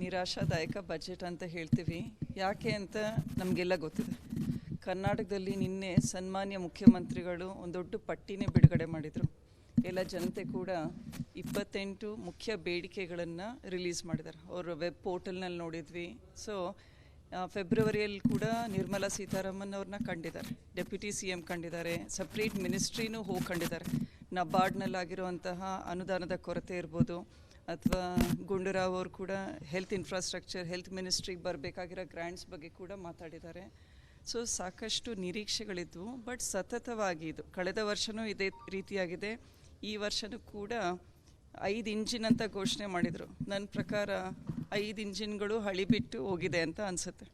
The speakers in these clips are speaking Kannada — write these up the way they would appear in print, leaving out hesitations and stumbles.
ನಿರಾಶಾದಾಯಕ ಬಜೆಟ್ ಅಂತ ಹೇಳ್ತೀವಿ. ಯಾಕೆ ಅಂತ ನಮಗೆಲ್ಲ ಗೊತ್ತಿದೆ. ಕರ್ನಾಟಕದಲ್ಲಿ ನಿನ್ನೆ ಸನ್ಮಾನ್ಯ ಮುಖ್ಯಮಂತ್ರಿಗಳು ಒಂದು ದೊಡ್ಡ ಪಟ್ಟಿನೇ ಬಿಡುಗಡೆ ಮಾಡಿದರು. ಎಲ್ಲ ಜನತೆ ಕೂಡ 28 ಮುಖ್ಯ ಬೇಡಿಕೆಗಳನ್ನು ರಿಲೀಸ್ ಮಾಡಿದ್ದಾರೆ. ಅವರ ವೆಬ್ ಪೋರ್ಟಲ್ನಲ್ಲಿ ನೋಡಿದ್ವಿ. ಸೊ ಫೆಬ್ರವರಿಯಲ್ಲಿ ಕೂಡ ನಿರ್ಮಲಾ ಸೀತಾರಾಮನ್ ಅವ್ರನ್ನ ಕಂಡಿದ್ದಾರೆ, ಡೆಪ್ಯೂಟಿ CM ಕಂಡಿದ್ದಾರೆ, ಸಪ್ರೇಟ್ ಮಿನಿಸ್ಟ್ರಿನೂ ಹೋಗಿ ಕಂಡಿದ್ದಾರೆ. ನಬಾರ್ಡ್ನಲ್ಲಾಗಿರುವಂತಹ ಅನುದಾನದ ಕೊರತೆ ಇರ್ಬೋದು, ಅಥವಾ ಗುಂಡೂರಾವ್ ಅವರು ಕೂಡ ಹೆಲ್ತ್ ಇನ್ಫ್ರಾಸ್ಟ್ರಕ್ಚರ್, ಹೆಲ್ತ್ ಮಿನಿಸ್ಟ್ರಿಗೆ ಬರಬೇಕಾಗಿರೋ ಗ್ರ್ಯಾಂಟ್ಸ್ ಬಗ್ಗೆ ಕೂಡ ಮಾತಾಡಿದ್ದಾರೆ. ಸೊ ಸಾಕಷ್ಟು ನಿರೀಕ್ಷೆಗಳಿದ್ವು. ಬಟ್ ಸತತವಾಗಿ ಇದು ಕಳೆದ ವರ್ಷವೂ ಇದೇ ರೀತಿಯಾಗಿದೆ. ಈ ವರ್ಷವೂ ಕೂಡ 5 ಇಂಜಿನ್ ಅಂತ ಘೋಷಣೆ ಮಾಡಿದರು. ನನ್ನ ಪ್ರಕಾರ 5 ಇಂಜಿನ್ಗಳು ಹಳಿಬಿಟ್ಟು ಹೋಗಿದೆ ಅಂತ ಅನಿಸುತ್ತೆ.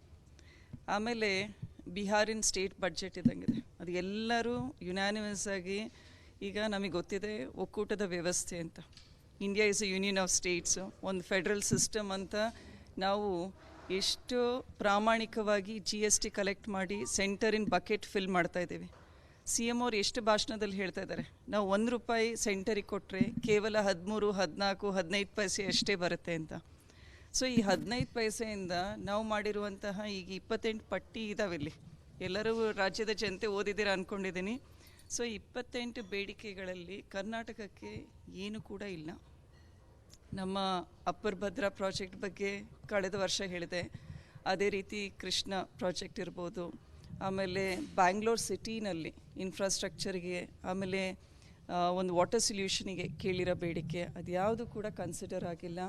ಆಮೇಲೆ ಬಿಹಾರಿನ ಸ್ಟೇಟ್ ಬಡ್ಜೆಟ್ ಇದ್ದಂಗಿದೆ. ಅದು ಎಲ್ಲರೂ ಯುನಾನಿಮಸ್ ಆಗಿ ಈಗ ನಮಗೆ ಗೊತ್ತಿದೆ ಒಕ್ಕೂಟದ ವ್ಯವಸ್ಥೆ ಅಂತ. India is A union of states, ಒಂದು ಫೆಡ್ರಲ್ ಸಿಸ್ಟಮ್ ಅಂತ ನಾವು ಎಷ್ಟು ಪ್ರಾಮಾಣಿಕವಾಗಿ GST ಕಲೆಕ್ಟ್ ಮಾಡಿ ಸೆಂಟರಿನ ಬಕೆಟ್ ಫಿಲ್ ಮಾಡ್ತಾ ಇದ್ದೀವಿ. CM ಅವ್ರು ಎಷ್ಟು ಭಾಷಣದಲ್ಲಿ ಹೇಳ್ತಾ ಇದ್ದಾರೆ, ನಾವು ₹1 ಸೆಂಟರಿಗೆ ಕೊಟ್ಟರೆ ಕೇವಲ 13, 14, 15 ಪೈಸೆ ಅಷ್ಟೇ ಬರುತ್ತೆ ಅಂತ. ಸೊ ಈ 15 ಪೈಸೆಯಿಂದ ನಾವು ಮಾಡಿರುವಂತಹ ಈಗ 28 ಪಟ್ಟಿ ಇದಾವಿಲ್ಲಿ. ಎಲ್ಲರೂ ರಾಜ್ಯದ ಜನತೆ ಓದಿದ್ದೀರಾ ಅಂದ್ಕೊಂಡಿದ್ದೀನಿ. ಸೊ 28 ಬೇಡಿಕೆಗಳಲ್ಲಿ ಕರ್ನಾಟಕಕ್ಕೆ ಏನು ಕೂಡ ಇಲ್ಲ. ನಮ್ಮ ಅಪ್ಪರ್ ಭದ್ರಾ ಪ್ರಾಜೆಕ್ಟ್ ಬಗ್ಗೆ ಕಳೆದ ವರ್ಷ ಹೇಳಿದೆ. ಅದೇ ರೀತಿ ಕೃಷ್ಣ ಪ್ರಾಜೆಕ್ಟ್ ಇರ್ಬೋದು, ಆಮೇಲೆ ಬ್ಯಾಂಗ್ಳೂರ್ ಸಿಟಿನಲ್ಲಿ ಇನ್ಫ್ರಾಸ್ಟ್ರಕ್ಚರ್ಗೆ, ಆಮೇಲೆ ಒಂದು ವಾಟರ್ ಸೊಲ್ಯೂಷನಿಗೆ ಕೇಳಿರೋ ಬೇಡಿಕೆ ಅದು ಯಾವುದು ಕೂಡ ಕನ್ಸಿಡರ್ ಆಗಿಲ್ಲ.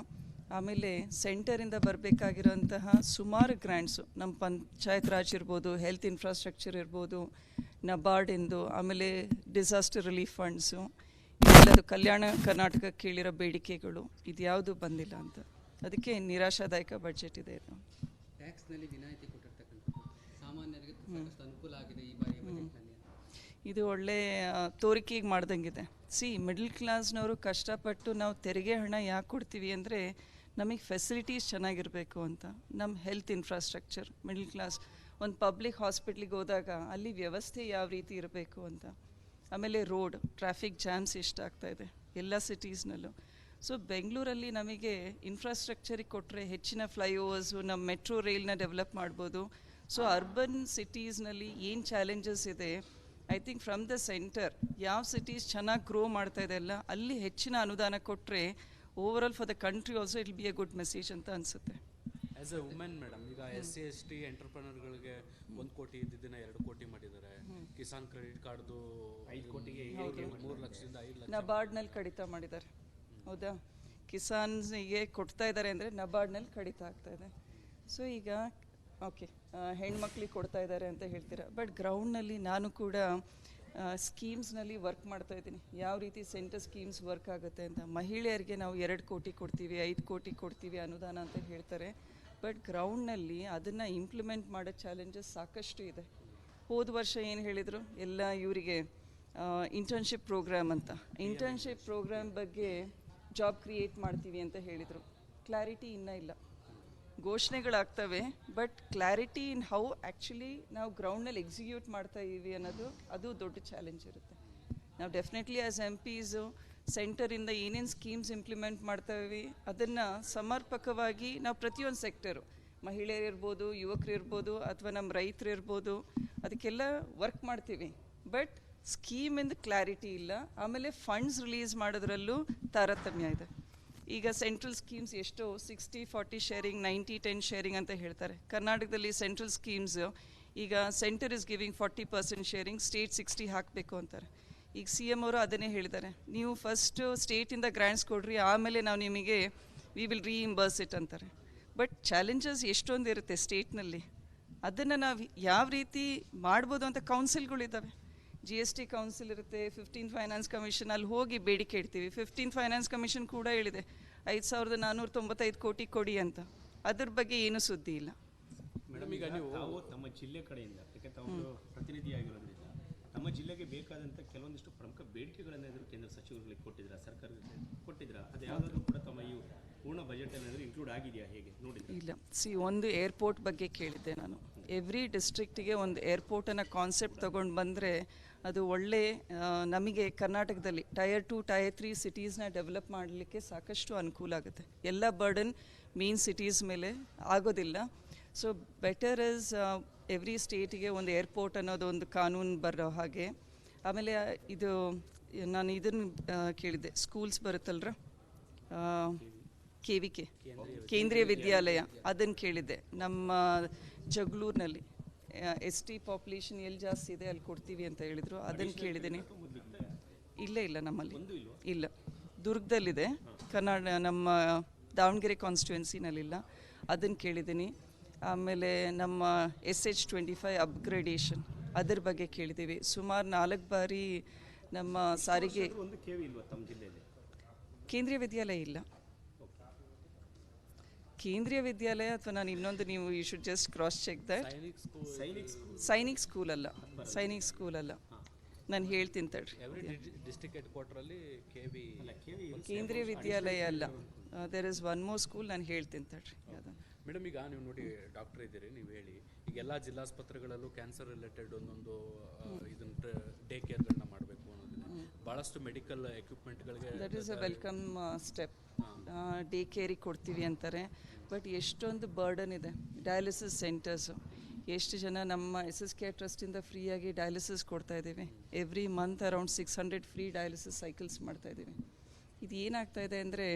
ಆಮೇಲೆ ಸೆಂಟರಿಂದ ಬರಬೇಕಾಗಿರೋಂತಹ ಸುಮಾರು ಗ್ರ್ಯಾಂಟ್ಸು ನಮ್ಮ ಪಂಚಾಯತ್ ರಾಜ್ ಇರ್ಬೋದು, ಹೆಲ್ತ್ ಇನ್ಫ್ರಾಸ್ಟ್ರಕ್ಚರ್ ಇರ್ಬೋದು, ನಬಾರ್ಡಿಂದು, ಆಮೇಲೆ ಡಿಸಾಸ್ಟರ್ ರಿಲೀಫ್ ಫಂಡ್ಸು, ಎಲ್ಲದು ಕಲ್ಯಾಣ ಕರ್ನಾಟಕ ಕೇಳಿರೋ ಬೇಡಿಕೆಗಳು ಇದ್ಯಾವುದು ಬಂದಿಲ್ಲ ಅಂತ. ಅದಕ್ಕೆ ನಿರಾಶಾದಾಯಕ ಬಜೆಟ್ ಇದೆ ಇದು. ಟ್ಯಾಕ್ಸ್ನಲ್ಲಿ ವಿನಾಯಿತಿ ಕೊಟ್ಟಿರ್ತಕ್ಕಂಥದ್ದು ಸಾಮಾನ್ಯರಿಗೆ ಅನುಕೂಲ ಆಗಿದೆ ಈ ಬಾರಿ ಬಜೆಟ್ನಲ್ಲಿ. ಇದು ಒಳ್ಳೆ ತೋರಿಕೆಗೆ ಮಾಡ್ದಂಗಿದೆ. ಮಿಡಲ್ ಕ್ಲಾಸ್ನವರು ಕಷ್ಟಪಟ್ಟು ನಾವು ತೆರಿಗೆ ಹಣ ಯಾಕೆ ಕೊಡ್ತೀವಿ ಅಂದರೆ ನಮಗೆ ಫೆಸಿಲಿಟೀಸ್ ಚೆನ್ನಾಗಿರಬೇಕು ಅಂತ. ನಮ್ಮ ಹೆಲ್ತ್ ಇನ್ಫ್ರಾಸ್ಟ್ರಕ್ಚರ್, ಮಿಡಲ್ ಕ್ಲಾಸ್ ಒಂದು ಪಬ್ಲಿಕ್ ಹಾಸ್ಪಿಟ್ಲಿಗೆ ಹೋದಾಗ ಅಲ್ಲಿ ವ್ಯವಸ್ಥೆ ಯಾವ ರೀತಿ ಇರಬೇಕು ಅಂತ. ಆಮೇಲೆ ರೋಡ್ ಟ್ರಾಫಿಕ್ ಜಾಮ್ಸ್ ಎಷ್ಟಾಗ್ತಾಯಿದೆ ಎಲ್ಲ ಸಿಟೀಸ್ನಲ್ಲೂ. ಸೊ ಬೆಂಗಳೂರಲ್ಲಿ ನಮಗೆ ಇನ್ಫ್ರಾಸ್ಟ್ರಕ್ಚರಿಗೆ ಕೊಟ್ಟರೆ ಹೆಚ್ಚಿನ ಫ್ಲೈಓವರ್ಸು, ನಮ್ಮ ಮೆಟ್ರೋ ರೈಲ್ನ ಡೆವಲಪ್ ಮಾಡ್ಬೋದು. ಸೊ ಅರ್ಬನ್ ಸಿಟೀಸ್ನಲ್ಲಿ ಏನು ಚಾಲೆಂಜಸ್ ಇದೆ, I think from the centre ಯಾವ ಸಿಟೀಸ್ ಚೆನ್ನಾಗಿ ಗ್ರೋ ಮಾಡ್ತಾ ಇದೆ ಅಲ್ಲ ಅಲ್ಲಿ ಹೆಚ್ಚಿನ ಅನುದಾನ ಕೊಟ್ಟರೆ overall for the country also it be A good message ಅಂತ ಅನಿಸುತ್ತೆ. ಆ್ಯಸ್ ಎ ವುಮೆನ್ ಮೇಡಮ್, ಈಗ SC/ST ಎಂಟರ್ಪ್ರನರ್ಗಳಿಗೆ 1 ಕೋಟಿ ಇದ್ದಿದ್ದನ್ನ 2 ಕೋಟಿ ಮಾಡಿದ್ದಾರೆ. ಕಿಸಾನ್ ಕ್ರೆಡಿಟ್ ಕಾರ್ಡ್ದು 5 ಕೋಟಿಗೆ 3 ಲಕ್ಷದಿಂದ 5 ಲಕ್ಷ ನಬಾರ್ಡ್ನಲ್ಲಿ ಕಡಿತ ಮಾಡಿದ್ದಾರೆ. ಹೌದಾ, ಕಿಸಾನ್ಗೆ ಕೊಡ್ತಾ ಇದ್ದಾರೆ ಅಂದರೆ ನಬಾರ್ಡ್ನಲ್ಲಿ ಕಡಿತ ಆಗ್ತಾ ಇದೆ. ಸೊ ಈಗ ಓಕೆ ಹೆಣ್ಮಕ್ಳಿಗೆ ಕೊಡ್ತಾ ಇದ್ದಾರೆ ಅಂತ ಹೇಳ್ತೀರಾ, ಬಟ್ ಗ್ರೌಂಡ್ನಲ್ಲಿ ನಾನು ಕೂಡ ಸ್ಕೀಮ್ಸ್ನಲ್ಲಿ ವರ್ಕ್ ಮಾಡ್ತಾ ಇದ್ದೀನಿ. ಯಾವ ರೀತಿ ಸೆಂಟರ್ ಸ್ಕೀಮ್ಸ್ ವರ್ಕ್ ಆಗುತ್ತೆ ಅಂತ. ಮಹಿಳೆಯರಿಗೆ ನಾವು 2 ಕೋಟಿ ಕೊಡ್ತೀವಿ, 5 ಕೋಟಿ ಕೊಡ್ತೀವಿ ಅನುದಾನ ಅಂತ ಹೇಳ್ತಾರೆ. ಬಟ್ ಗ್ರೌಂಡ್ನಲ್ಲಿ ಅದನ್ನು ಇಂಪ್ಲಿಮೆಂಟ್ ಮಾಡೋ ಚಾಲೆಂಜಸ್ ಸಾಕಷ್ಟು ಇದೆ. ಹೋದ ವರ್ಷ ಏನು ಹೇಳಿದರು, ಎಲ್ಲ ಇವರಿಗೆ ಇಂಟರ್ನ್ಶಿಪ್ ಪ್ರೋಗ್ರಾಮ್ ಅಂತ, ಇಂಟರ್ನ್ಶಿಪ್ ಪ್ರೋಗ್ರಾಮ್ ಬಗ್ಗೆ ಜಾಬ್ ಕ್ರಿಯೇಟ್ ಮಾಡ್ತೀವಿ ಅಂತ ಹೇಳಿದರು. ಕ್ಲಾರಿಟಿ ಇನ್ನೂ ಇಲ್ಲ. ಘೋಷಣೆಗಳಾಗ್ತವೆ, but clarity in how actually ನಾವು ಗ್ರೌಂಡ್ನಲ್ಲಿ ಎಕ್ಸಿಕ್ಯೂಟ್ ಮಾಡ್ತಾ ಇದ್ದೀವಿ ಅನ್ನೋದು ಅದು ದೊಡ್ಡ ಚಾಲೆಂಜ್ ಇರುತ್ತೆ. ನಾವು ಡೆಫಿನೆಟ್ಲಿ ಆ್ಯಸ್ MPಸು ಸೆಂಟರಿಂದ ಏನೇನು ಸ್ಕೀಮ್ಸ್ ಇಂಪ್ಲಿಮೆಂಟ್ ಮಾಡ್ತಾಯಿವಿ ಅದನ್ನು ಸಮರ್ಪಕವಾಗಿ ನಾವು ಪ್ರತಿಯೊಂದು ಸೆಕ್ಟರು, ಮಹಿಳೆಯರಿರ್ಬೋದು, ಯುವಕರಿರ್ಬೋದು, ಅಥವಾ ನಮ್ಮ ರೈತರಿರ್ಬೋದು, ಅದಕ್ಕೆಲ್ಲ ವರ್ಕ್ ಮಾಡ್ತೀವಿ. ಬಟ್ ಸ್ಕೀಮಿಂದ ಕ್ಲಾರಿಟಿ ಇಲ್ಲ. ಆಮೇಲೆ ಫಂಡ್ಸ್ ರಿಲೀಸ್ ಮಾಡೋದ್ರಲ್ಲೂ ತಾರತಮ್ಯ ಇದೆ. ಈಗ ಸೆಂಟ್ರಲ್ ಸ್ಕೀಮ್ಸ್ ಎಷ್ಟೋ 60-40 ಶೇರಿಂಗ್, 90-10 ಶೇರಿಂಗ್ ಅಂತ ಹೇಳ್ತಾರೆ. ಕರ್ನಾಟಕದಲ್ಲಿ ಸೆಂಟ್ರಲ್ ಸ್ಕೀಮ್ಸು ಈಗ centre is giving 40% sharing, state 60 ಹಾಕಬೇಕು ಅಂತಾರೆ. ಈಗ CM ಅವರು ಅದನ್ನೇ ಹೇಳಿದ್ದಾರೆ, ನೀವು ಫಸ್ಟು ಸ್ಟೇಟಿಂದ ಗ್ರ್ಯಾಂಟ್ಸ್ ಕೊಡ್ರಿ, ಆಮೇಲೆ ನಾವು ನಿಮಗೆ ವಿ ವಿಲ್ ರೀಇಂಬರ್ಸ್ ಇಟ್ ಅಂತಾರೆ. ಬಟ್ ಚಾಲೆಂಜಸ್ ಎಷ್ಟೊಂದು ಇರುತ್ತೆ ಸ್ಟೇಟ್ನಲ್ಲಿ. ಅದನ್ನು ನಾವು ಯಾವ ರೀತಿ ಮಾಡ್ಬೋದು ಅಂತ ಕೌನ್ಸಿಲ್ಗಳಿದ್ದಾವೆ. GST ಕೌನ್ಸಿಲ್ ಇರುತ್ತೆ, 15th ಫೈನಾನ್ಸ್ ಕಮಿಷನ್, ಅಲ್ಲಿ ಹೋಗಿ ಬೇಡಿಕೆ ಇಡ್ತೀವಿ. 15th ಫೈನಾನ್ಸ್ ಕಮಿಷನ್ ಕೂಡ ಹೇಳಿದೆ 5,495 ಕೋಟಿ ಕೊಡಿ ಅಂತ. ಅದ್ರ ಬಗ್ಗೆ ಏನೂ ಸುದ್ದಿ ಇಲ್ಲ. ಮೇಡಮ್, ಈಗ ನೀವು ತಮ್ಮ ಜಿಲ್ಲೆ ಕಡೆಯಿಂದ, ಯಾಕೆ ತಾವು ಪ್ರತಿನಿಧಿಯಾಗಿರೋದ್ರಿಂದ ನಮ್ಮ ಜಿಲ್ಲೆಗೆ ಬೇಕಾದಂಥ ಕೆಲವೊಂದಿಷ್ಟು ಪ್ರಮುಖ ಬೇಡಿಕೆಗಳನ್ನು ಎದುರು ಕೇಂದ್ರ ಸಚಿವರುಗಳಿಗೆ ಕೊಟ್ಟಿದ್ದೀರಾ, ಸರ್ಕಾರಕ್ಕೆ ಕೊಟ್ಟಿದ್ದೀರಾ? ಅದು ಯಾವುದಾದ್ರೂ ಕೂಡ ತಮ್ಮ ಈ ಪೂರ್ಣ ಬಜೆಟ್ ಏನಾದರೂ ಇನ್ಕ್ಲೂಡ್ ಆಗಿದೆಯಾ, ಹೇಗೆ ನೋಡಿದ್ರೆ? ಇಲ್ಲ, ಒಂದು ಏರ್ಪೋರ್ಟ್ ಬಗ್ಗೆ ಕೇಳಿದ್ದೆ ನಾನು. ಎವ್ರಿ ಡಿಸ್ಟ್ರಿಕ್ಟಿಗೆ ಒಂದು ಏರ್ಪೋರ್ಟನ್ನು ಕಾನ್ಸೆಪ್ಟ್ ತೊಗೊಂಡು ಬಂದರೆ ಅದು ಒಳ್ಳೆ ನಮಗೆ ಕರ್ನಾಟಕದಲ್ಲಿ Tier 2, Tier 3 ಸಿಟೀಸ್ನ ಡೆವಲಪ್ ಮಾಡಲಿಕ್ಕೆ ಸಾಕಷ್ಟು ಅನುಕೂಲ ಆಗುತ್ತೆ. ಎಲ್ಲ ಬರ್ಡನ್ ಮೇನ್ ಸಿಟೀಸ್ ಮೇಲೆ ಆಗೋದಿಲ್ಲ. ಸೊ ಬೆಟರ್ ಇಸ್ ಎವ್ರಿ ಸ್ಟೇಟಿಗೆ ಒಂದು ಏರ್ಪೋರ್ಟ್ ಅನ್ನೋದು ಒಂದು ಕಾನೂನು ಬರೋ ಹಾಗೆ. ಆಮೇಲೆ ಇದು ನಾನು ಇದನ್ನು ಕೇಳಿದ್ದೆ, ಸ್ಕೂಲ್ಸ್ ಬರುತ್ತಲ್ರ KVK ಕೇಂದ್ರೀಯ ವಿದ್ಯಾಲಯ, ಅದನ್ನು ಕೇಳಿದ್ದೆ. ನಮ್ಮ ಜಗಳೂರಿನಲ್ಲಿ ST ಪಾಪ್ಯುಲೇಷನ್ ಎಲ್ಲಿ ಜಾಸ್ತಿ ಇದೆ ಅಲ್ಲಿ ಕೊಡ್ತೀವಿ ಅಂತ ಹೇಳಿದರು, ಅದನ್ನು ಕೇಳಿದ್ದೀನಿ. ಇಲ್ಲ ನಮ್ಮಲ್ಲಿ ಇಲ್ಲ, ದುರ್ಗದಲ್ಲಿದೆ, ನಮ್ಮ ದಾವಣಗೆರೆ ಕಾನ್ಸ್ಟಿಟ್ಯುವೆನ್ಸಿನಲ್ಲಿಲ್ಲ, ಅದನ್ನು ಕೇಳಿದ್ದೀನಿ. ಆಮೇಲೆ ನಮ್ಮ SH-25 ಅಪ್ಗ್ರೇಡೇಷನ್ ಅದ್ರ ಬಗ್ಗೆ ಕೇಳಿದ್ದೀವಿ. ಸುಮಾರು 4 ಬಾರಿ ನಮ್ಮ ಸಾರಿಗೆ ಒಂದು ಕೆವಿ ಇಲ್ವಾ ತಮ್ಮ ಜಿಲ್ಲೆಯಲ್ಲಿ? ಕೇಂದ್ರೀಯ ವಿದ್ಯಾಲಯ ಇಲ್ಲ. ಕೇಂದ್ರೀಯ ವಿದ್ಯಾಲಯ ಅಥವಾ ನಾನು ಇನ್ನೊಂದು, ನೀವು you should just cross check that. Sainik school ಅಲ್ಲ, ನಾನು ಹೇಳ್ತೀನಿ ತಡ್ರಿ. ಡಿಸ್ಟ್ರಿಕ್ಟ್ ಹೆಡ್ ಕ್ವಾರ್ಟರಲ್ಲಿ ಕೇಂದ್ರೀಯ ವಿದ್ಯಾಲಯ ಅಲ್ಲ, there is one more school, ನಾನು ಹೇಳ್ತೀನಿ ತಡ್ರಿ. ಮೇಡಮ್, ಈಗ ನೀವು ನೋಡಿ ಡಾಕ್ಟರ್ ಇದ್ದೀರಿ, ನೀವು ಹೇಳಿ, ಈಗ ಎಲ್ಲ ಜಿಲ್ಲಾಸ್ಪತ್ರೆಗಳಲ್ಲೂ ಕ್ಯಾನ್ಸರ್ ರಿಲೇಟೆಡ್ ಒಂದೊಂದು ಇದನ್ನ ಡೇ ಕೇರ್ಗಳನ್ನ ಮಾಡಬೇಕು ಅನ್ನೋದಿದೆ. ಭಾಳಷ್ಟು ಮೆಡಿಕಲ್ ಎಕ್ವಿಪ್ಮೆಂಟ್ಗಳಿಗೆ that is a welcome step. Day ಕೇರಿಗೆ ಕೊಡ್ತೀವಿ ಅಂತಾರೆ, ಬಟ್ ಎಷ್ಟೊಂದು ಬರ್ಡನ್ ಇದೆ. ಡಯಾಲಿಸಿಸ್ ಸೆಂಟರ್ಸು, ಎಷ್ಟು ಜನ ನಮ್ಮ SSK ಟ್ರಸ್ಟಿಂದ ಫ್ರೀಯಾಗಿ ಡಯಾಲಿಸಿಸ್ ಕೊಡ್ತಾ ಇದ್ದೀವಿ. Every month around 600 free dialysis cycles ಮಾಡ್ತಾ ಇದ್ದೀವಿ. ಇದು ಏನಾಗ್ತಾ ಇದೆ ಅಂದರೆ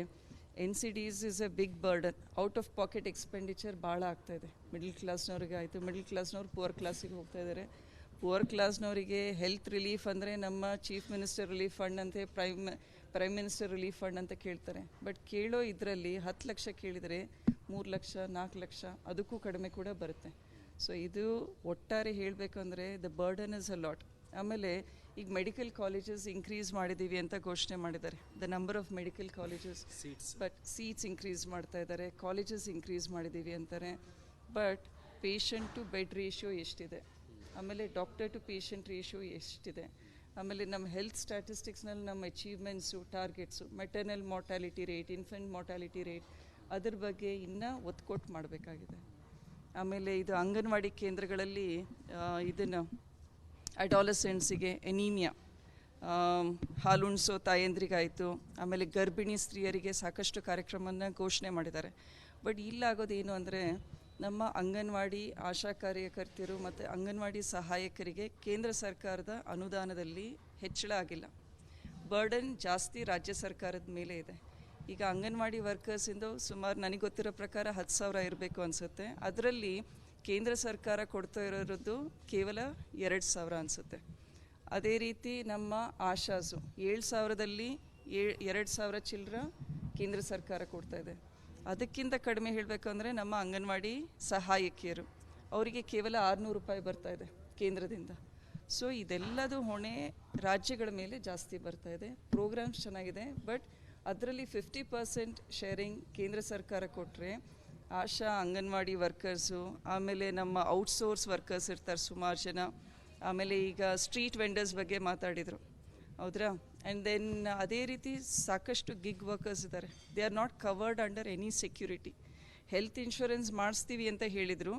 NCDs is a big burden. Out of pocket expenditure ಭಾಳ ಆಗ್ತಾಯಿದೆ. ಮಿಡಲ್ ಕ್ಲಾಸ್ನವ್ರಿಗೆ ಆಯಿತು, ಮಿಡಲ್ ಕ್ಲಾಸ್ನವ್ರು ಪುವರ್ ಕ್ಲಾಸಿಗೆ ಹೋಗ್ತಾ ಇದ್ದಾರೆ. ಪುವರ್ ಕ್ಲಾಸ್ನವರಿಗೆ ಹೆಲ್ತ್ ರಿಲೀಫ್ ಅಂದರೆ ನಮ್ಮ ಚೀಫ್ ಮಿನಿಸ್ಟರ್ ರಿಲೀಫ್ ಫಂಡ್ ಅಂತೆ, ಪ್ರೈಮ್ ಮಿನಿಸ್ಟರ್ ರಿಲೀಫ್ ಫಂಡ್ ಅಂತ ಕೇಳ್ತಾರೆ. ಬಟ್ ಕೇಳೋ ಇದರಲ್ಲಿ 10 ಲಕ್ಷ ಕೇಳಿದರೆ 3 ಲಕ್ಷ 4 ಲಕ್ಷ ಅದಕ್ಕೂ ಕಡಿಮೆ ಕೂಡ ಬರುತ್ತೆ. ಸೊ ಇದು ಒಟ್ಟಾರೆ ಹೇಳಬೇಕು ಅಂದರೆ the burden is a lot. ಆಮೇಲೆ ಈಗ ಮೆಡಿಕಲ್ ಕಾಲೇಜಸ್ ಇನ್ಕ್ರೀಸ್ ಮಾಡಿದ್ದೀವಿ ಅಂತ ಘೋಷಣೆ ಮಾಡಿದ್ದಾರೆ. The number of medical colleges, but seats increase ಮಾಡ್ತಾ ಇದ್ದಾರೆ, ಕಾಲೇಜಸ್ ಇನ್ಕ್ರೀಸ್ ಮಾಡಿದ್ದೀವಿ ಅಂತಾರೆ. But patient to bed ratio ಎಷ್ಟಿದೆ, ಆಮೇಲೆ ಡಾಕ್ಟರ್ ಟು ಪೇಷಂಟ್ ರೇಷಿಯೋ ಎಷ್ಟಿದೆ, ಆಮೇಲೆ ನಮ್ಮ ಹೆಲ್ತ್ ಸ್ಟ್ಯಾಟಿಸ್ಟಿಕ್ಸ್ನಲ್ಲಿ ನಮ್ಮ achievements, targets, maternal mortality rate, infant mortality rate, ಅದ್ರ ಬಗ್ಗೆ ಇನ್ನೂ ಒತ್ತು ಕೊಟ್ಟು ಮಾಡಬೇಕಾಗಿದೆ. ಆಮೇಲೆ ಇದು ಅಂಗನವಾಡಿ ಕೇಂದ್ರಗಳಲ್ಲಿ ಇದನ್ನು ಅಡಾಲಸೆಂಟ್ಸಿಗೆ ಎನೀಮಿಯಾ, ಹಾಲುಣಿಸೋ ತಾಯಂದ್ರಿಗಾಯಿತು, ಆಮೇಲೆ ಗರ್ಭಿಣಿ ಸ್ತ್ರೀಯರಿಗೆ ಸಾಕಷ್ಟು ಕಾರ್ಯಕ್ರಮವನ್ನು ಘೋಷಣೆ ಮಾಡಿದ್ದಾರೆ. ಬಟ್ ಇಲ್ಲಾಗೋದೇನು ಅಂದರೆ ನಮ್ಮ ಅಂಗನವಾಡಿ ಆಶಾ ಕಾರ್ಯಕರ್ತರು ಮತ್ತು ಅಂಗನವಾಡಿ ಸಹಾಯಕರಿಗೆ ಕೇಂದ್ರ ಸರ್ಕಾರದ ಅನುದಾನದಲ್ಲಿ ಹೆಚ್ಚಳ ಆಗಿಲ್ಲ. ಬರ್ಡನ್ ಜಾಸ್ತಿ ರಾಜ್ಯ ಸರ್ಕಾರದ ಮೇಲೆ ಇದೆ. ಈಗ ಅಂಗನವಾಡಿ ವರ್ಕರ್ಸಿಂದು ಸುಮಾರು ನನಗೆ ಗೊತ್ತಿರೋ ಪ್ರಕಾರ 10,000 ಇರಬೇಕು ಅನಿಸುತ್ತೆ. ಅದರಲ್ಲಿ ಕೇಂದ್ರ ಸರ್ಕಾರ ಕೊಡ್ತಾ ಇರೋದು ಕೇವಲ 2,000 ಅನಿಸುತ್ತೆ. ಅದೇ ರೀತಿ ನಮ್ಮ ಆಶಾಸು 7,000ದಲ್ಲಿ 2,000 ಚಿಲ್ಲರ ಕೇಂದ್ರ ಸರ್ಕಾರ ಕೊಡ್ತಾ ಇದೆ. ಅದಕ್ಕಿಂತ ಕಡಿಮೆ ಹೇಳಬೇಕು ಅಂದರೆ ನಮ್ಮ ಅಂಗನವಾಡಿ ಸಹಾಯಕಿಯರು, ಅವರಿಗೆ ಕೇವಲ 600 ರೂಪಾಯಿ ಬರ್ತಾ ಇದೆ ಕೇಂದ್ರದಿಂದ. ಸೊ ಇದೆಲ್ಲದು ಹೊಣೆ ರಾಜ್ಯಗಳ ಮೇಲೆ ಜಾಸ್ತಿ ಬರ್ತಾ ಇದೆ. ಪ್ರೋಗ್ರಾಮ್ಸ್ ಚೆನ್ನಾಗಿದೆ, ಬಟ್ ಅದರಲ್ಲಿ 50% ಶೇರಿಂಗ್ ಕೇಂದ್ರ ಸರ್ಕಾರ ಕೊಟ್ಟರೆ ಆಶಾ ಅಂಗನವಾಡಿ ವರ್ಕರ್ಸು, ಆಮೇಲೆ ನಮ್ಮ ಔಟ್ಸೋರ್ಸ್ ವರ್ಕರ್ಸ್ ಇರ್ತಾರೆ ಸುಮಾರು ಜನ, ಆಮೇಲೆ ಈಗ ಸ್ಟ್ರೀಟ್ ವೆಂಡರ್ಸ್ ಬಗ್ಗೆ ಮಾತಾಡಿದರು, ಹೌದ್ರಾ? ಆ್ಯಂಡ್ ದೆನ್ ಅದೇ ರೀತಿ ಸಾಕಷ್ಟು ಗಿಗ್ ವರ್ಕರ್ಸ್ ಇದ್ದಾರೆ. They are not covered under any security. Health insurance ಮಾಡಿಸ್ತೀವಿ ಅಂತ ಹೇಳಿದರು,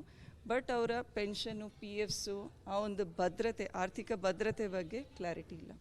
ಬಟ್ ಅವರ ಪೆನ್ಷನ್ನು, PFಸು, ಆ ಒಂದು ಭದ್ರತೆ, ಆರ್ಥಿಕ ಭದ್ರತೆ ಬಗ್ಗೆ ಕ್ಲಾರಿಟಿ ಇಲ್ಲ.